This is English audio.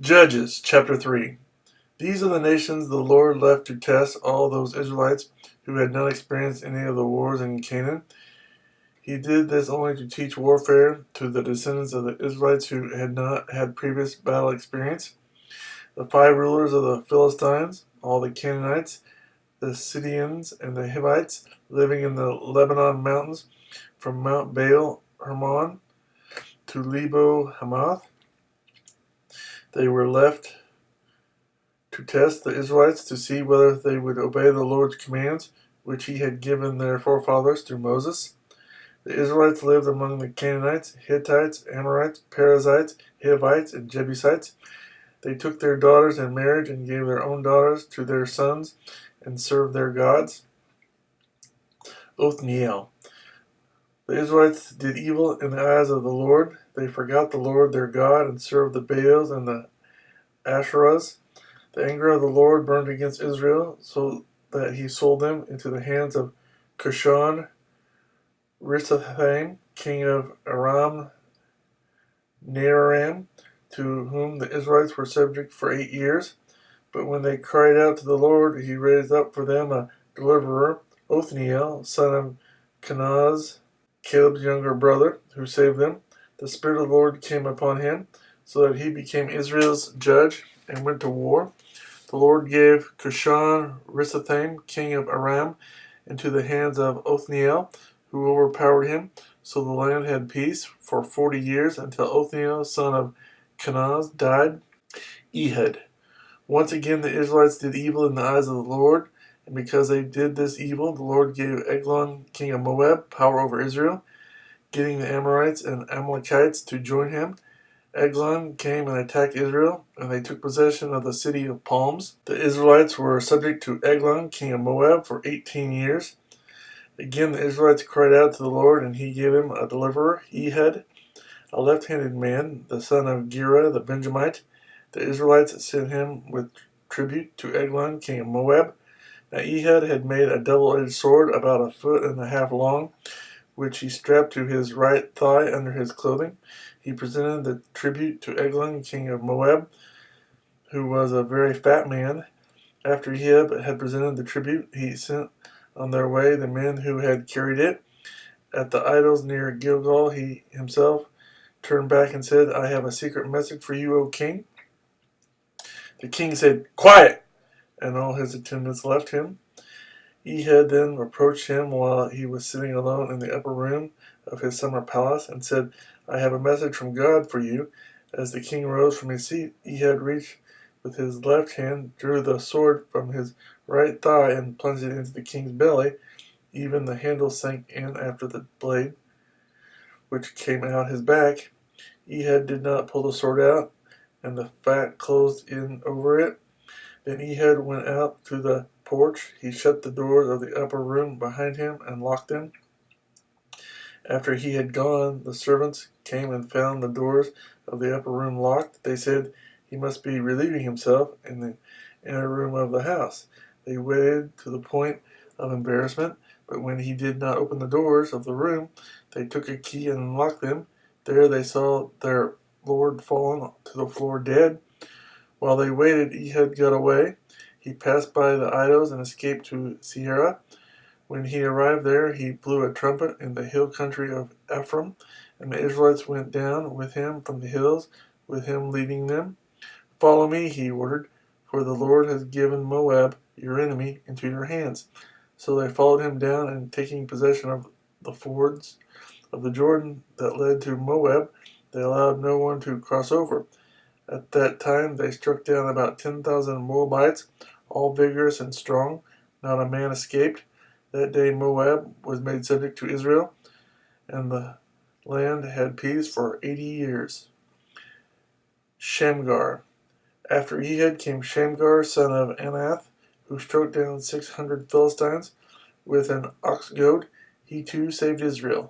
Judges chapter 3. These are the nations the Lord left to test all those Israelites who had not experienced any of the wars in Canaan. He did this only to teach warfare to the descendants of the Israelites who had not had previous battle experience. The 5 rulers of the Philistines, all the Canaanites, the Sidonians, and the Hivites living in the Lebanon mountains, from Mount Baal Hermon to Lebo Hamath. They were left to test the Israelites to see whether they would obey the Lord's commands, which he had given their forefathers through Moses. The Israelites lived among the Canaanites, Hittites, Amorites, Perizzites, Hivites, and Jebusites. They took their daughters in marriage and gave their own daughters to their sons and served their gods. Othniel. The Israelites did evil in the eyes of the Lord. They forgot the Lord their God and served the Baals and the Asherahs. The anger of the Lord burned against Israel, so that he sold them into the hands of Cushan Rishathaim, king of Aram Naharaim, to whom the Israelites were subject for 8 years. But when they cried out to the Lord, he raised up for them a deliverer, Othniel, son of Kenaz, Caleb's younger brother, who saved them. The Spirit of the Lord came upon him, so that he became Israel's judge and went to war. The Lord gave Cushan Rishathaim, king of Aram, into the hands of Othniel, who overpowered him. So the land had peace for 40 years until Othniel, son of Kenaz, died. Ehud. Once again the Israelites did evil in the eyes of the Lord, and because they did this evil, the Lord gave Eglon, king of Moab, power over Israel, getting the Amorites and Amalekites to join him. Eglon came and attacked Israel, and they took possession of the city of palms. The Israelites were subject to Eglon, king of Moab, for 18 years. Again the Israelites cried out to the Lord, and he gave them a deliverer, Ehud, a left-handed man, the son of Gera the Benjamite. The Israelites sent him with tribute to Eglon, king of Moab. Now Ehud had made a double-edged sword about 1.5 feet long, which he strapped to his right thigh under his clothing. He presented the tribute to Eglon, king of Moab, who was a very fat man. After Ehud had presented the tribute, he sent on their way the men who had carried it. At the idols near Gilgal, he himself turned back and said, "I have a secret message for you, O king." The king said, "Quiet!" and all his attendants left him. Ehud then reproached him while he was sitting alone in the upper room of his summer palace, and said, "I have a message from God for you." As the king rose from his seat, Ehud reached with his left hand, drew the sword from his right thigh, and plunged it into the king's belly. Even the handle sank in after the blade, which came out his back. Ehud did not pull the sword out, and the fat closed in over it. Then Ehud went out to the porch. He shut the doors of the upper room behind him and locked them. After he had gone, the servants came and found the doors of the upper room locked. They said he must be relieving himself in the inner room of the house. They waited to the point of embarrassment, but when he did not open the doors of the room, they took a key and unlocked them. There they saw their lord fallen to the floor dead. While they waited, Ehud got away. He passed by the idols and escaped to Seirah. When he arrived there, he blew a trumpet in the hill country of Ephraim, and the Israelites went down with him from the hills, with him leading them. "Follow me," he ordered, "for the Lord has given Moab, your enemy, into your hands." So they followed him down, and taking possession of the fords of the Jordan that led to Moab, they allowed no one to cross over. At that time they struck down about 10,000 Moabites, all vigorous and strong. Not a man escaped. That day Moab was made subject to Israel, and the land had peace for 80 years. Shamgar. After Ehud came Shamgar, son of Anath, who struck down 600 Philistines with an ox goad. He too saved Israel.